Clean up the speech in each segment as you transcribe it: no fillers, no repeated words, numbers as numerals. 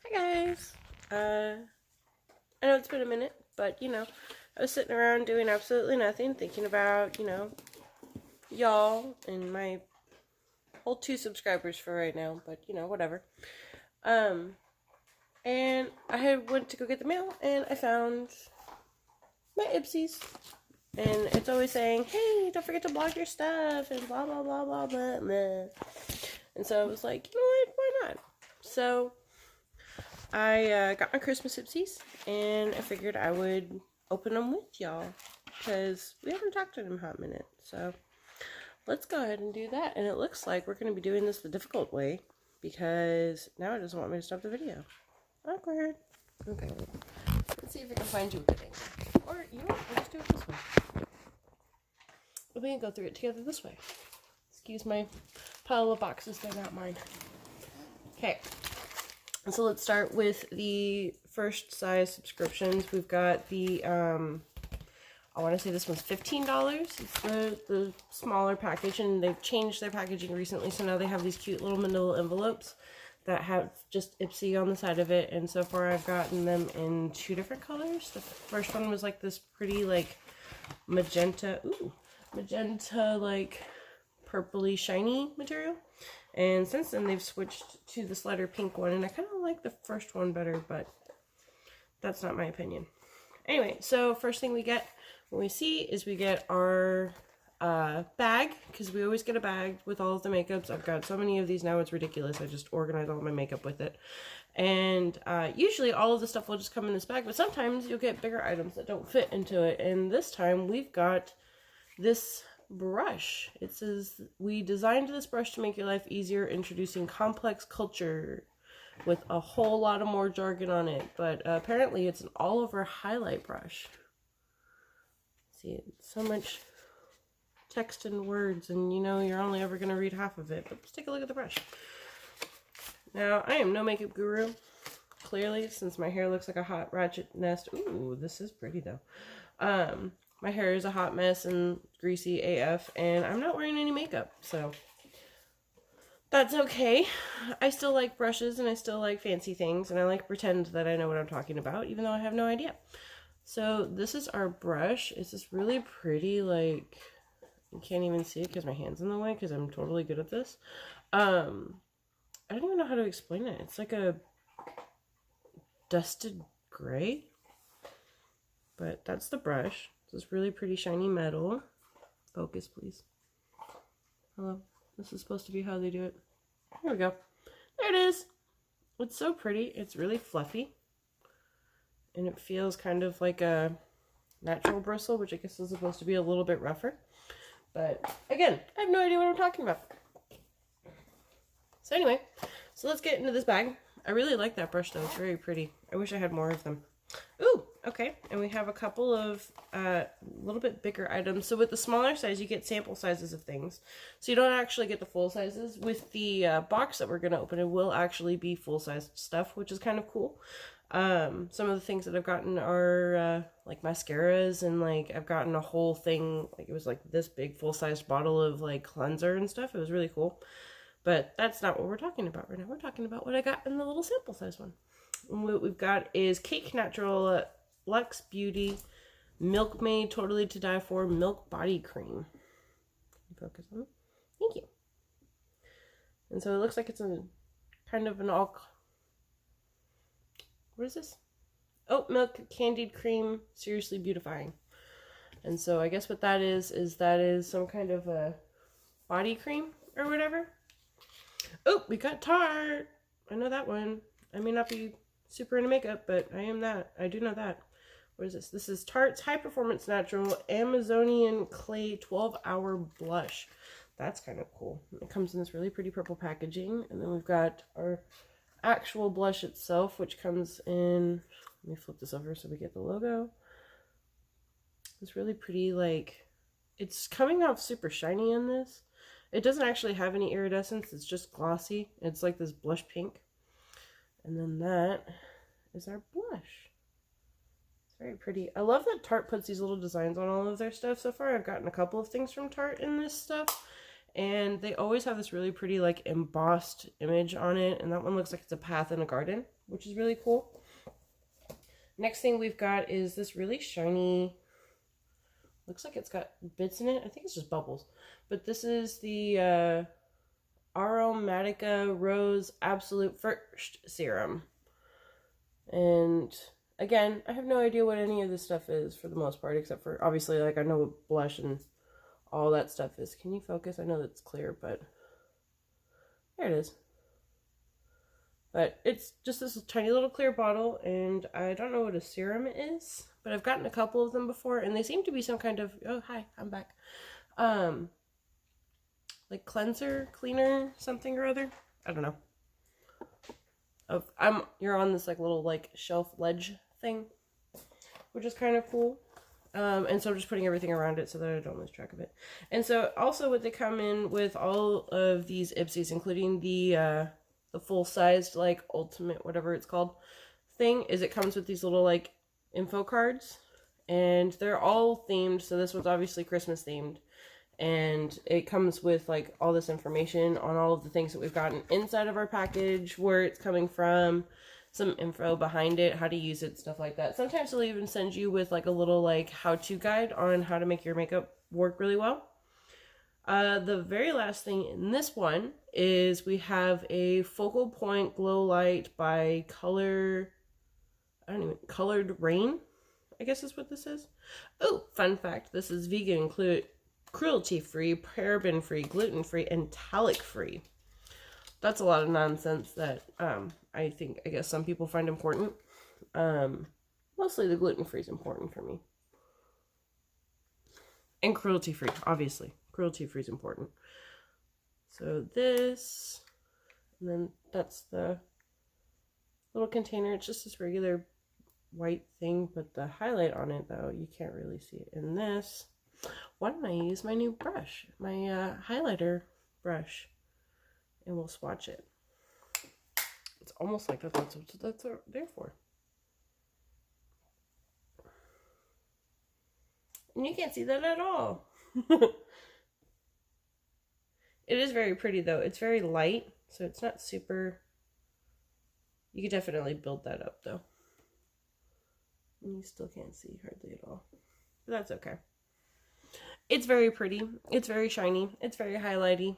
Hi guys. I know it's been a minute, but I was sitting around doing absolutely nothing, thinking about, y'all and my whole 2 subscribers for right now, but whatever. Um, and I had went to go get the mail and I found my ipsies. And it's always saying, hey, don't forget to blog your stuff and blah blah blah blah blah blah. And so I was like, you know what, why not? So I got my Christmas ipsies, and I figured I would open them with y'all, because we haven't talked in a hot minute, so let's go ahead and do that. And it looks like we're going to be doing this the difficult way, because now it doesn't want me to stop the video. Awkward. Okay, let's see if I can find you a good angle. Or, you know what, we'll just do it this way. We can go through it together this way. Excuse my pile of boxes, they're not mine. Okay. So let's start with the first size subscriptions. We've got the, I want to say this one's $15. It's the smaller package, and they've changed their packaging recently, so now they have these cute little manila envelopes that have just ipsy on the side of it, and so far I've gotten them in 2 different colors. The first one was like this pretty, like, magenta, like, purpley shiny material. And since then, they've switched to this lighter pink one, and I kind of like the first one better, but that's not my opinion. Anyway, so first thing we get when we see is we get our bag, because we always get a bag with all of the makeups. I've got so many of these now, it's ridiculous. I just organize all my makeup with it. And usually all of the stuff will just come in this bag, but sometimes you'll get bigger items that don't fit into it. And this time we've got this brush. It says, we designed this brush to make your life easier, introducing complex culture, with a whole lot of more jargon on it. But apparently it's an all-over highlight brush. See, so much text and words, and you're only ever going to read half of it. But let's take a look at the brush. Now, I am no makeup guru, clearly, since my hair looks like a hot ratchet nest. Ooh, this is pretty though. My hair is a hot mess and greasy AF, and I'm not wearing any makeup, so that's okay. I still like brushes, and I still like fancy things, and I like to pretend that I know what I'm talking about, even though I have no idea. So this is our brush. It's this really pretty, like, you can't even see it because my hand's in the way, because I'm totally good at this. I don't even know how to explain it. It's like a dusted gray, but that's the brush. This really pretty shiny metal. Focus, please. Hello. This is supposed to be how they do it. Here we go. There it is. It's so pretty. It's really fluffy. And it feels kind of like a natural bristle, which I guess is supposed to be a little bit rougher. But again, I have no idea what I'm talking about. So anyway, so let's get into this bag. I really like that brush though. It's very pretty. I wish I had more of them. Ooh, okay. And we have a couple of little bit bigger items. So with the smaller size, you get sample sizes of things. So you don't actually get the full sizes. With the box that we're going to open, it will actually be full-sized stuff, which is kind of cool. Some of the things that I've gotten are like mascaras, and like I've gotten a whole thing, like it was like this big full-sized bottle of like cleanser and stuff. It was really cool. But that's not what we're talking about right now. We're talking about what I got in the little sample size one. And what we've got is Cake Natural Luxe Beauty Milkmaid Totally to Die For Milk Body Cream. Focus on it. Thank you. And so it looks like it's a kind of an all... What is this? Oat milk candied cream, seriously beautifying. And so I guess what that is that is some kind of a body cream or whatever. Oh, we got Tarte. I know that one. I may not be super into makeup, but I am that. I do know that. What is this? This is Tarte's High Performance Natural Amazonian Clay 12-Hour Blush. That's kind of cool. It comes in this really pretty purple packaging. And then we've got our actual blush itself, which comes in... Let me flip this over so we get the logo. It's really pretty, like... It's coming off super shiny in this. It doesn't actually have any iridescence. It's just glossy. It's like this blush pink. And then that is our blush. It's very pretty. I love that Tarte puts these little designs on all of their stuff. So far, I've gotten a couple of things from Tarte in this stuff. And they always have this really pretty like embossed image on it, and that one looks like it's a path in a garden, which is really cool. Next thing we've got is this really shiny, looks like it's got bits in it. I think it's just bubbles. But this is the Aromatica Rose Absolute First Serum. And again, I have no idea what any of this stuff is for the most part, except for obviously like I know what blush and all that stuff is. Can you focus? I know that's clear, but there it is. But it's just this tiny little clear bottle, and I don't know what a serum is, but I've gotten a couple of them before, and they seem to be some kind of, oh, hi, I'm back. Like cleanser, cleaner, something or other. I don't know. You're on this like little like shelf ledge thing, which is kind of cool. And so I'm just putting everything around it so that I don't lose track of it. And so also what they come in with all of these ipsies, including the full-sized like ultimate whatever it's called thing, is it comes with these little like info cards, and they're all themed. So this was obviously Christmas themed, and it comes with like all this information on all of the things that we've gotten inside of our package, where it's coming from, some info behind it, how to use it, stuff like that. Sometimes they'll even send you with like a little like how-to guide on how to make your makeup work really well. The very last thing in this one is we have a Focal Point Glow Light by Colored Rain, I guess is what this is. Oh, fun fact, this is vegan, cruelty-free, paraben-free, gluten-free, and talc-free. That's a lot of nonsense that I guess some people find important. Mostly the gluten-free is important for me. And cruelty-free, obviously. Cruelty-free is important. So this, and then that's the little container. It's just this regular white thing, but the highlight on it, though, you can't really see it. And this, why don't I use my new brush, my highlighter brush, and we'll swatch it. It's almost like that's what that's there for. And you can't see that at all. It is very pretty, though. It's very light, so it's not super... You could definitely build that up, though. And you still can't see hardly at all. But that's okay. It's very pretty. It's very shiny. It's very highlighty.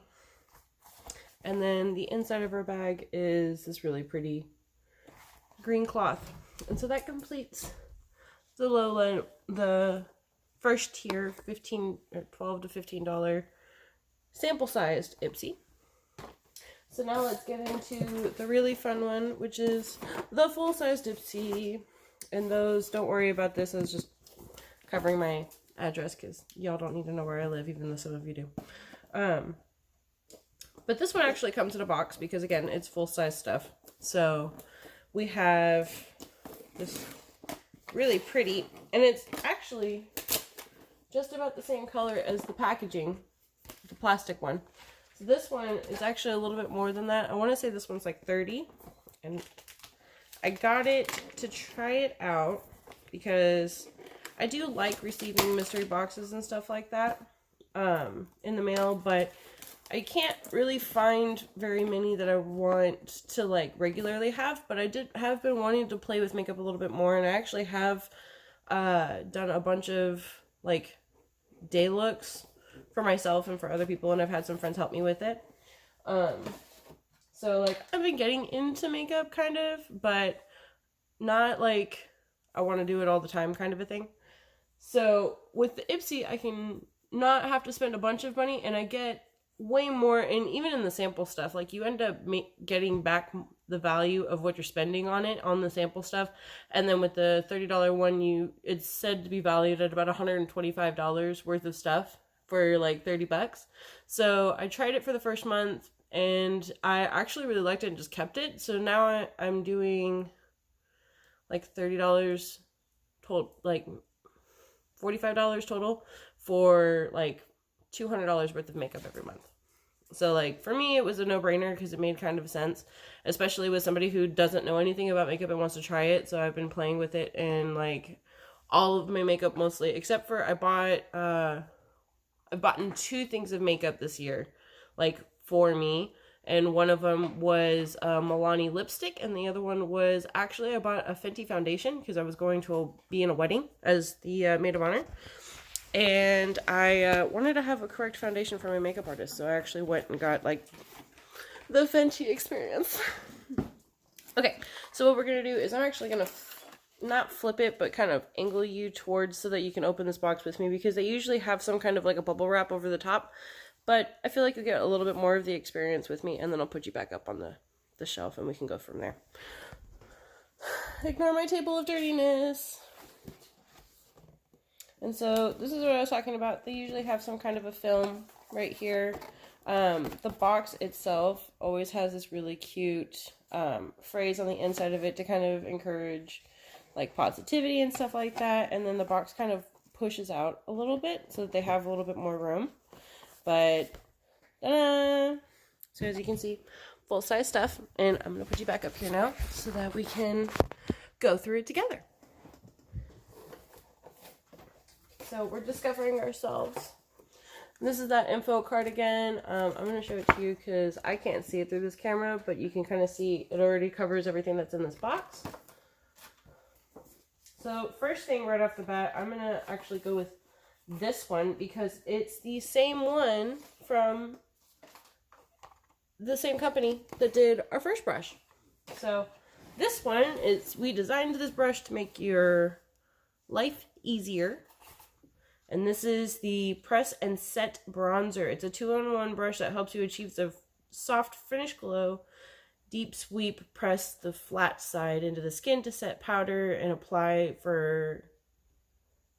And then the inside of our bag is this really pretty green cloth. And so that completes the first tier, $12 to $15 sample-sized ipsy. So now let's get into the really fun one, which is the full-sized ipsy. And those, don't worry about this, I was just covering my address because y'all don't need to know where I live, even though some of you do. But this one actually comes in a box because, again, it's full-size stuff. So we have this really pretty, and it's actually just about the same color as the packaging, the plastic one. So this one is actually a little bit more than that. I want to say this one's like $30, and I got it to try it out because I do like receiving mystery boxes and stuff like that in the mail, but I can't really find very many that I want to like regularly have, but I have been wanting to play with makeup a little bit more, and I actually have done a bunch of like day looks for myself and for other people, and I've had some friends help me with it. So like I've been getting into makeup kind of, but not like I want to do it all the time kind of a thing. So with the ipsy, I can not have to spend a bunch of money, and I get way more, and even in the sample stuff, like you end up getting back the value of what you're spending on it on the sample stuff. And then with the $30 one, it's said to be valued at about $125 worth of stuff for like $30. So I tried it for the first month, and I actually really liked it and just kept it. So now I'm doing like $30 total, like $45 total for like $200 worth of makeup every month. So like for me, it was a no-brainer because it made kind of sense, especially with somebody who doesn't know anything about makeup and wants to try it. So I've been playing with it and like all of my makeup mostly, except for I've bought 2 things of makeup this year. like for me. And one of them was a Milani lipstick, and the other one was actually I bought a Fenty foundation because I was going to be in a wedding as the maid of honor. And I wanted to have a correct foundation for my makeup artist, so I actually went and got like the Fenty experience. Okay, so what we're going to do is I'm actually going to not flip it, but kind of angle you towards so that you can open this box with me, because they usually have some kind of like a bubble wrap over the top. But I feel like you'll get a little bit more of the experience with me, and then I'll put you back up on the shelf, and we can go from there. Ignore my table of dirtiness. And so this is what I was talking about. They usually have some kind of a film right here. The box itself always has this really cute phrase on the inside of it to kind of encourage like positivity and stuff like that. And then the box kind of pushes out a little bit so that they have a little bit more room. But, ta-da! So as you can see, full-size stuff. And I'm going to put you back up here now so that we can go through it together. So we're discovering ourselves. This is that info card again. I'm going to show it to you because I can't see it through this camera, but you can kind of see it already covers everything that's in this box. So first thing right off the bat, I'm going to actually go with this one because it's the same one from the same company that did our first brush. So this one is, we designed this brush to make your life easier. And this is the Press and Set Bronzer. It's a 2-in-1 brush that helps you achieve the soft finish glow. Deep sweep, press the flat side into the skin to set powder and apply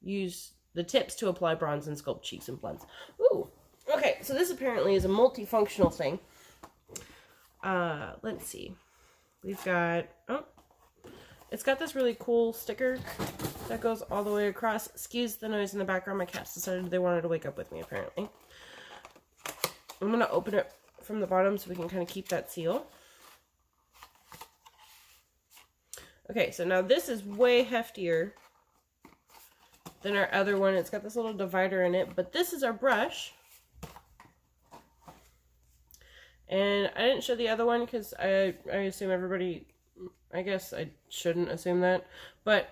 use the tips to apply bronze and sculpt cheeks and blends. Ooh, okay, so this apparently is a multifunctional thing. Let's see. We've got, it's got this really cool sticker that goes all the way across. Excuse the noise in the background. My cats decided they wanted to wake up with me, apparently. I'm going to open it from the bottom so we can kind of keep that seal. Okay, so now this is way heftier than our other one. It's got this little divider in it, but this is our brush. And I didn't show the other one because I assume everybody, I guess I shouldn't assume that, but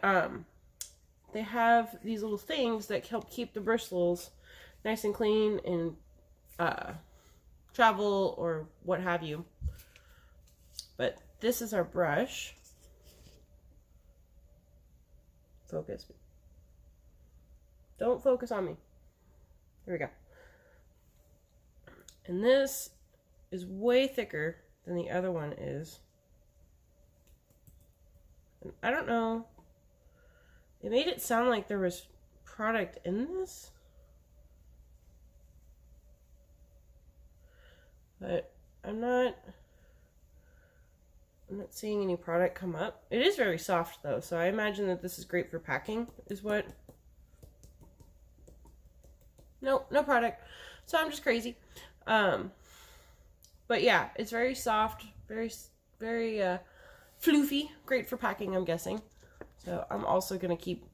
they have these little things that help keep the bristles nice and clean in travel or what have you. But this is our brush. Focus. Don't focus on me. There we go. And this is way thicker than the other one is. And I don't know. It made it sound like there was product in this. But I'm not seeing any product come up. It is very soft though, so I imagine that this is great for packing, is what... No product. So I'm just crazy. But yeah, it's very soft, very floofy, great for packing, I'm guessing. So I'm also gonna keep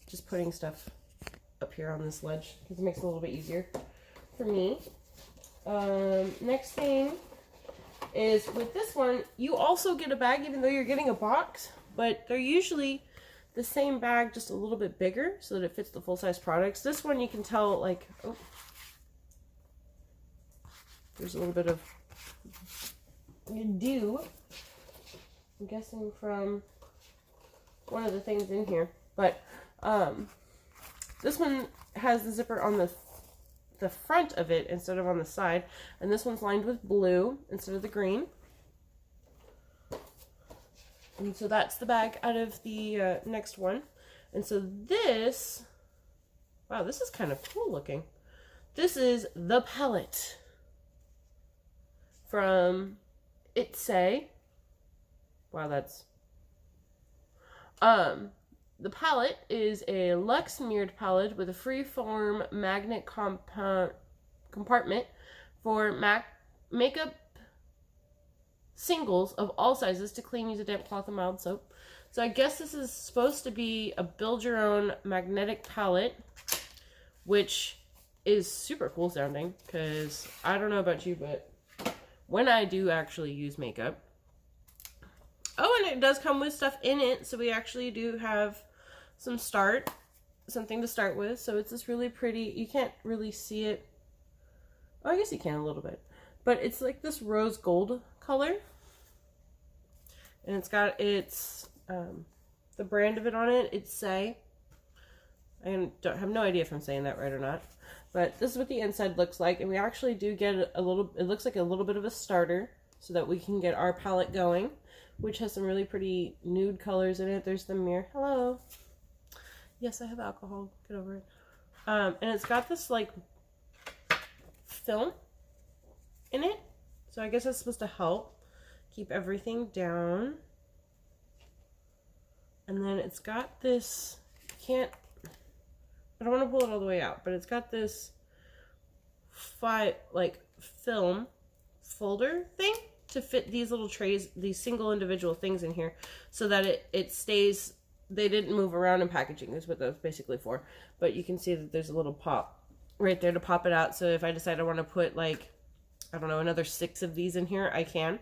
just putting stuff up here on this ledge because it makes it a little bit easier for me. Next thing is with this one, you also get a bag even though you're getting a box, but they're usually the same bag, just a little bit bigger so that it fits the full-size products. This one you can tell, like, oh, there's a little bit of dew, I'm guessing from one of the things in here, but this one has the zipper on the front of it instead of on the side, and this one's lined with blue instead of the green. And so that's the bag out of the next one. And so this, wow, this is kind of cool looking. This is the palette from ipsy. Wow, that's the palette is a luxe mirrored palette with a free-form magnet compartment for makeup singles of all sizes to clean, use a damp cloth and mild soap. So I guess this is supposed to be a build-your-own magnetic palette, which is super cool sounding, because I don't know about you, but when I do actually use makeup. Oh, and it does come with stuff in it, so we actually do have something to start with. So it's this really pretty, you can't really see it. Oh, I guess you can a little bit. But it's like this rose gold color. And it's got the brand of it on it. It's Say. I have no idea if I'm saying that right or not. But this is what the inside looks like. And we actually do get it looks like a little bit of a starter so that we can get our palette going, which has some really pretty nude colors in it. There's the mirror. Hello. Yes, I have alcohol. Get over it. And it's got this like film in it. So I guess that's supposed to help keep everything down. And then it's got this, I don't want to pull it all the way out, but it's got this film folder thing to fit these little trays, these single individual things in here, so that it stays, they didn't move around in packaging, is what that was basically for. But you can see that there's a little pop right there to pop it out. So if I decide I want to put like, I don't know, another 6 of these in here, I can.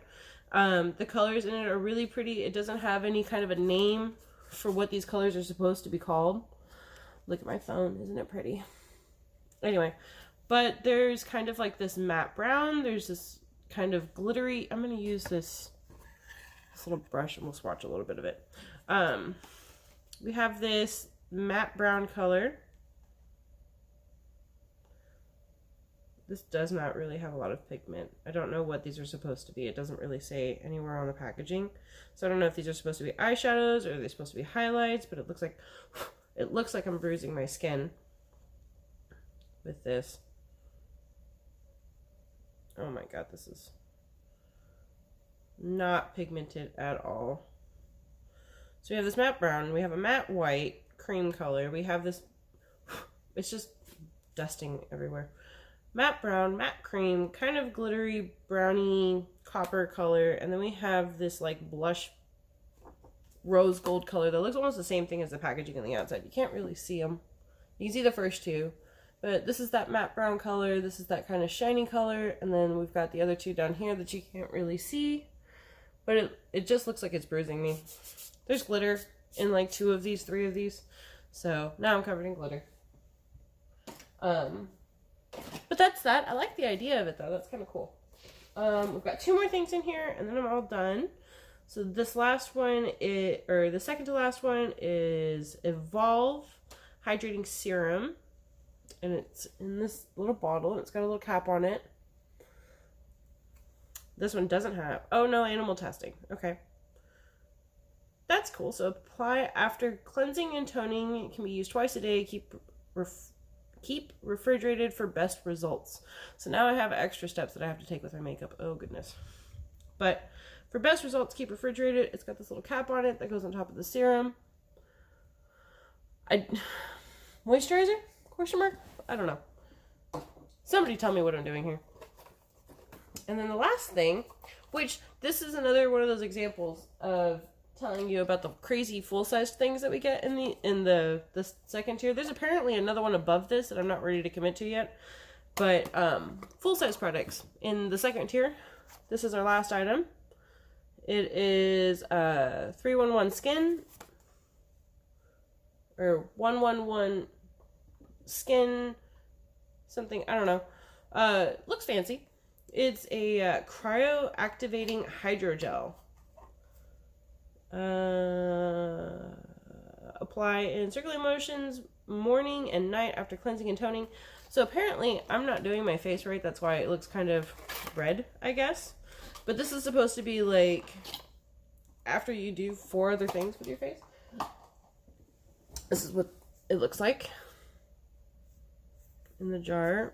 The colors in it are really pretty. It doesn't have any kind of a name for what these colors are supposed to be called. Look at my phone, isn't it pretty? Anyway, but there's kind of like this matte brown. There's this kind of glittery, I'm going to use this little brush and we'll swatch a little bit of it. We have this matte brown color. This does not really have a lot of pigment. I don't know what these are supposed to be. It doesn't really say anywhere on the packaging. So I don't know if these are supposed to be eyeshadows or are they supposed to be highlights, but it looks like I'm bruising my skin with this. Oh my god, this is not pigmented at all. So we have this matte brown, we have a matte white cream color, we have this, it's just dusting everywhere. Matte brown, matte cream, kind of glittery browny copper color, and then we have this like blush rose gold color that looks almost the same thing as the packaging on the outside. You can't really see them. You can see the first two, but this is that matte brown color, this is that kind of shiny color, and then we've got the other two down here that you can't really see, but it just looks like it's bruising me. There's glitter in like 2 of these, 3 of these, so now I'm covered in glitter. But that's that. I like the idea of it though. That's kind of cool. We've got 2 more things in here and then I'm all done. So this last one the second to last one is Evolve Hydrating Serum. And it's in this little bottle. It's got a little cap on it. This one doesn't have, oh no, animal testing. Okay. That's cool. So apply after cleansing and toning. It can be used twice a day. Keep refrigerated for best results. So now I have extra steps that I have to take with my makeup. Oh goodness. But for best results, keep refrigerated. It's got this little cap on it that goes on top of the serum. Moisturizer? Question mark? I don't know. Somebody tell me what I'm doing here. And then the last thing, which this is another one of those examples of telling you about the crazy full-sized things that we get in the second tier. There's apparently another one above this that I'm not ready to commit to yet, but full-size products in the second tier. This is our last item. It is 311 Skin, or 111 Skin something, I don't know. Looks fancy. It's a cryo activating hydrogel. Apply in circular motions morning and night after cleansing and toning. So apparently I'm not doing my face right, that's why it looks kind of red, I guess. But this is supposed to be like after you do 4 other things with your face. This is what it looks like in the jar.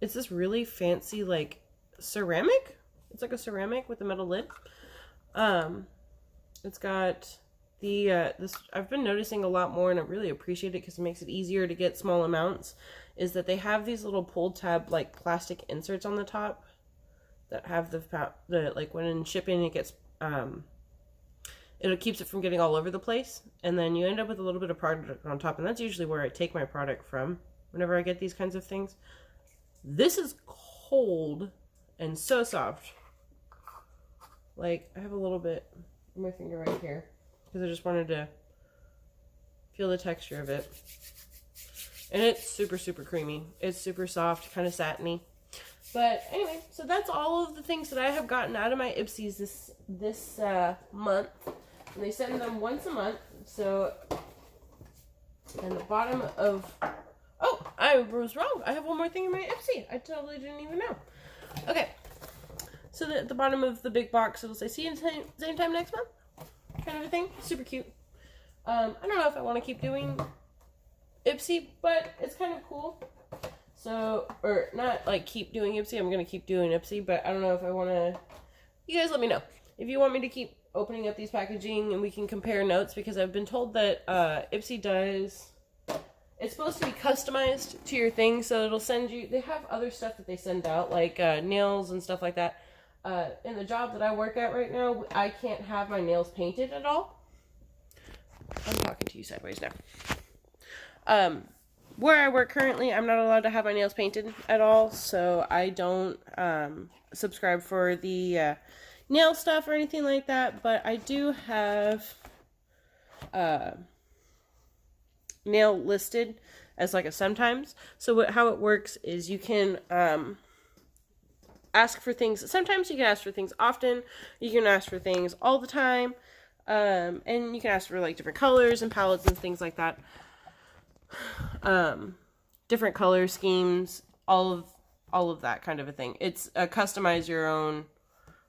It's this really fancy like ceramic. It's like a ceramic with a metal lid. It's got the, this, I've been noticing a lot more and I really appreciate it because it makes it easier to get small amounts, is that they have these little pull tab like plastic inserts on the top that have the like when in shipping it gets, it keeps it from getting all over the place, and then you end up with a little bit of product on top, and that's usually where I take my product from. whenever I get these kinds of things. This is cold and so soft. Like, I have a little bit on my finger right here because I just wanted to feel the texture of it. And it's super, super creamy. It's super soft, kind of satiny. But anyway, so that's all of the things that I have gotten out of my Ipsys this month. And they send them once a month. So, and the bottom of... Oh, I was wrong. I have one more thing in my Ipsy. I totally didn't even know. Okay. So at the bottom of the big box, it'll say, see you same time next month. Kind of a thing. Super cute. I don't know if I want to keep doing Ipsy, but it's kind of cool. So, or not like keep doing Ipsy. I'm going to keep doing Ipsy, but I don't know if I want to... You guys let me know. If you want me to keep opening up these packaging and we can compare notes, because I've been told that Ipsy does... It's supposed to be customized to your thing, so it'll send you... They have other stuff that they send out, like nails and stuff like that. In the job that I work at right now, I can't have my nails painted at all. I'm talking to you sideways now. Where I work currently, I'm not allowed to have my nails painted at all, so I don't subscribe for the nail stuff or anything like that, but I do have nail listed as like a sometimes. So how it works is you can ask for things. Sometimes you can ask for things often. You can ask for things all the time. And you can ask for like different colors and palettes and things like that. Different color schemes, all of that kind of a thing. It's a customize your own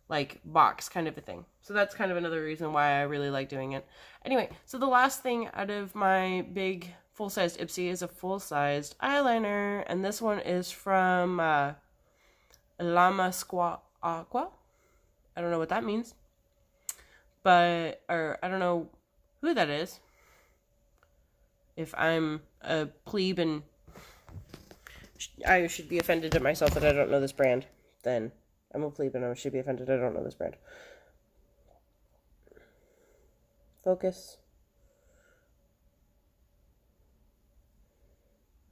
like box kind of a thing. So that's kind of another reason why I really like doing it. Anyway, so the last thing out of my big full-sized Ipsy is a full-sized eyeliner, and this one is from Lama Squa Aqua. I don't know what that means, but or I don't know who that is. If I'm a plebe and I should be offended at myself that I don't know this brand, then I'm a plebe and I should be offended I don't know this brand. Focus.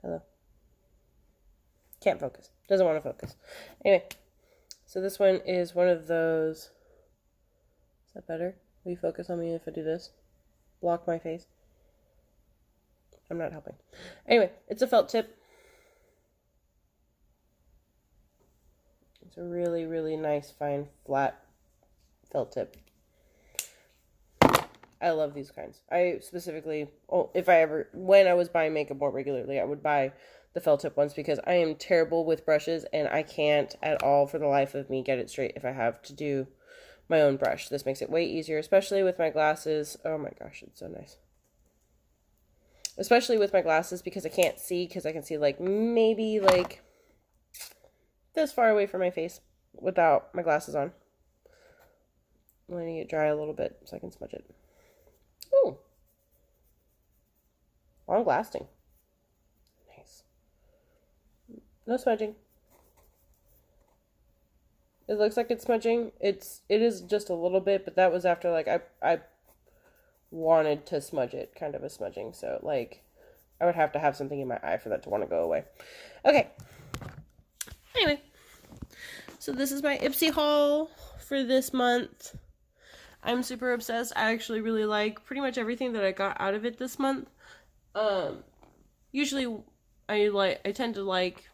Hello. Can't focus. Doesn't want to focus. Anyway, so this one is one of those. Is that better? Will you focus on me if I do this? Block my face. I'm not helping. Anyway, it's a felt tip. It's a really, really nice, fine, flat felt tip. I love these kinds. I specifically, when I was buying makeup more regularly, I would buy the felt tip ones because I am terrible with brushes and I can't at all for the life of me get it straight if I have to do my own brush. This makes it way easier, especially with my glasses. Oh my gosh, it's so nice. Especially with my glasses because I can't see, because I can see like maybe like this far away from my face without my glasses on. I'm letting it dry a little bit so I can smudge it. Ooh. Long lasting. Nice. No smudging. It looks like it's smudging. It is just a little bit, but that was after like I wanted to smudge it, kind of a smudging. So like I would have to have something in my eye for that to want to go away. Okay. Anyway. So this is my Ipsy haul for this month. I'm super obsessed. I actually really like pretty much everything that I got out of it this month. Usually I tend to like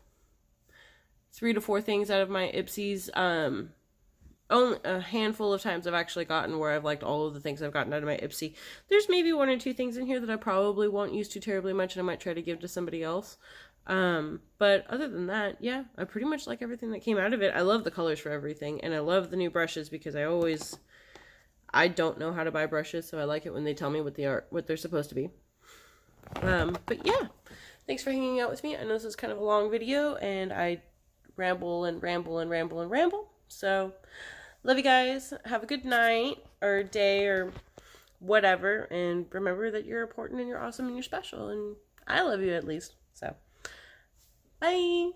3 to 4 things out of my Ipsys. Only a handful of times I've actually gotten where I've liked all of the things I've gotten out of my Ipsy. There's maybe 1 or 2 things in here that I probably won't use too terribly much and I might try to give to somebody else. But other than that, yeah, I pretty much like everything that came out of it. I love the colors for everything, and I love the new brushes because I don't know how to buy brushes, so I like it when they tell me what they're supposed to be. But yeah, thanks for hanging out with me. I know this is kind of a long video, and I ramble and ramble and ramble and ramble. So, love you guys. Have a good night, or day, or whatever, and remember that you're important, and you're awesome, and you're special, and I love you at least. So, bye!